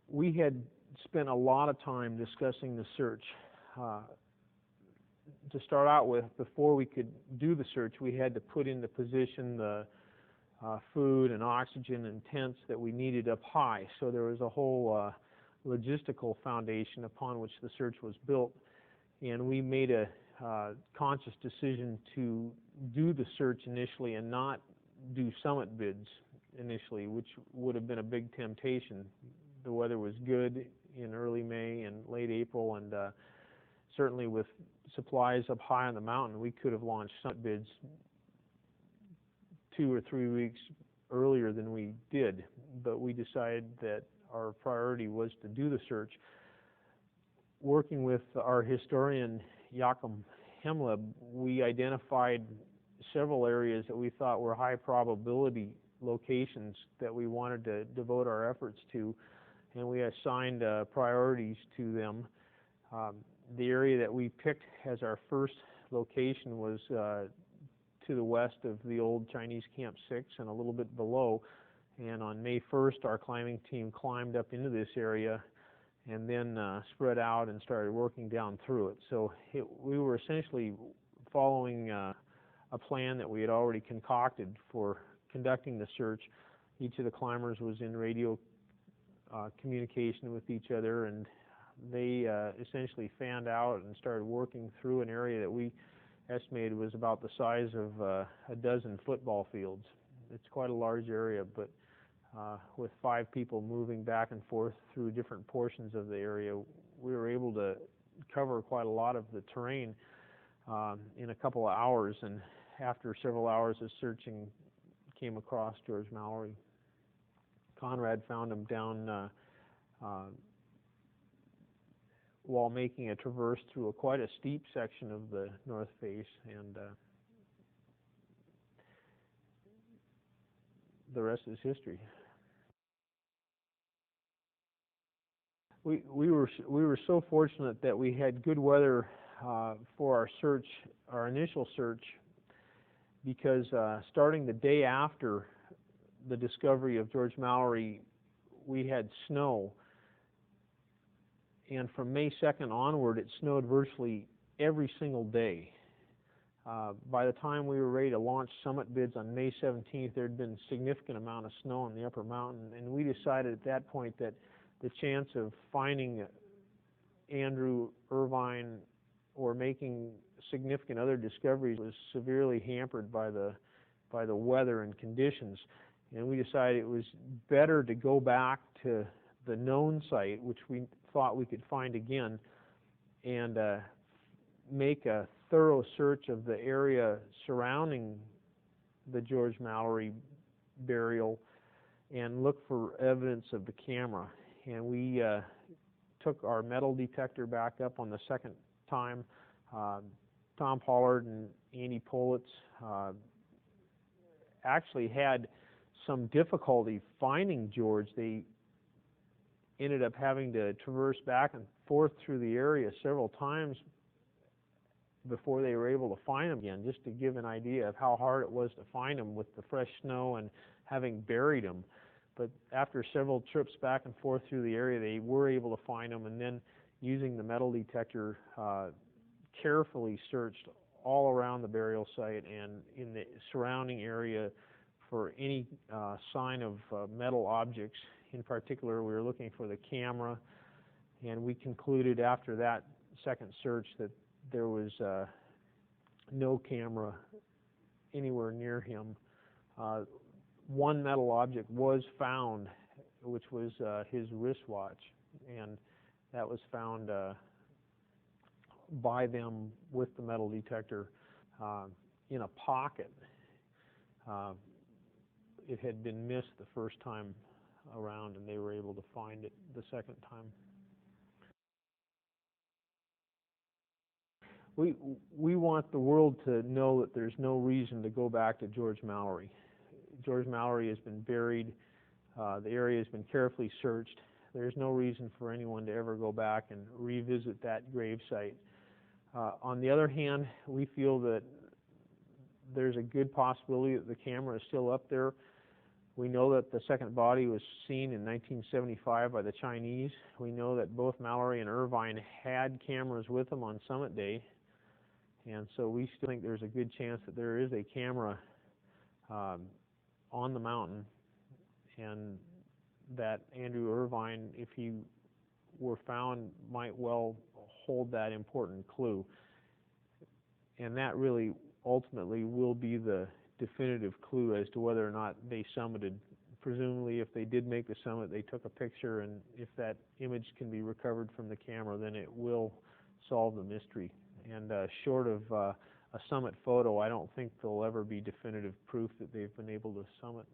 We had spent a lot of time discussing the search. To start out with, before we could do the search, we had to put into position the food and oxygen and tents that we needed up high. So there was a whole logistical foundation upon which the search was built, and we made a conscious decision to do the search initially and not do summit bids initially, which would have been a big temptation. The weather was good in early May and late April, and certainly with supplies up high on the mountain, we could have launched summit bids 2 or 3 weeks earlier than we did, but we decided that our priority was to do the search. Working with our historian Joachim Hemleb, we identified several areas that we thought were high probability locations that we wanted to devote our efforts to, and we assigned priorities to them. The area that we picked as our first location was to the west of the old Chinese Camp 6 and a little bit below, and on May 1st our climbing team climbed up into this area and then spread out and started working down through it. So we were essentially following a plan that we had already concocted for conducting the search. Each of the climbers was in radio communication with each other, and they essentially fanned out and started working through an area that we estimated was about the size of a dozen football fields. It's quite a large area, but with 5 people moving back and forth through different portions of the area, we were able to cover quite a lot of the terrain in a couple of hours, and after several hours of searching, came across George Mallory. Conrad found him down while making a traverse through quite a steep section of the north face, and the rest is history. We were so fortunate that we had good weather for our search, our initial search, because starting the day after the discovery of George Mallory, we had snow, and from May 2nd onward, it snowed virtually every single day. By the time we were ready to launch summit bids on May 17th, there had been a significant amount of snow on the upper mountain, and we decided at that point that the chance of finding Andrew, Irvine, or making significant other discoveries was severely hampered by the weather and conditions, and we decided it was better to go back to the known site, which we thought we could find again, and make a thorough search of the area surrounding the George Mallory burial and look for evidence of the camera. And we took our metal detector back up on the second time. Tom Pollard and Andy Politz actually had some difficulty finding George. They ended up having to traverse back and forth through the area several times before they were able to find him again, just to give an idea of how hard it was to find him with the fresh snow and having buried him. But after several trips back and forth through the area, they were able to find him, and then using the metal detector, carefully searched all around the burial site and in the surrounding area for any sign of metal objects. In particular, we were looking for the camera, and we concluded after that second search that there was no camera anywhere near him. One metal object was found, which was his wristwatch, and that was found by them with the metal detector in a pocket. It had been missed the first time around, and they were able to find it the second time. We want the world to know that there's no reason to go back to George Mallory. George Mallory has been buried. The area has been carefully searched. There's no reason for anyone to ever go back and revisit that grave site. On the other hand, we feel that there's a good possibility that the camera is still up there. We know that the second body was seen in 1975 by the Chinese. We know that both Mallory and Irvine had cameras with them on summit day, and so we still think there's a good chance that there is a camera on the mountain, and that Andrew Irvine, if he were found, might well hold that important clue. And that really ultimately will be the definitive clue as to whether or not they summited. Presumably, if they did make the summit, they took a picture, and if that image can be recovered from the camera, then it will solve the mystery. And short of a summit photo, I don't think there'll ever be definitive proof that they've been able to summit.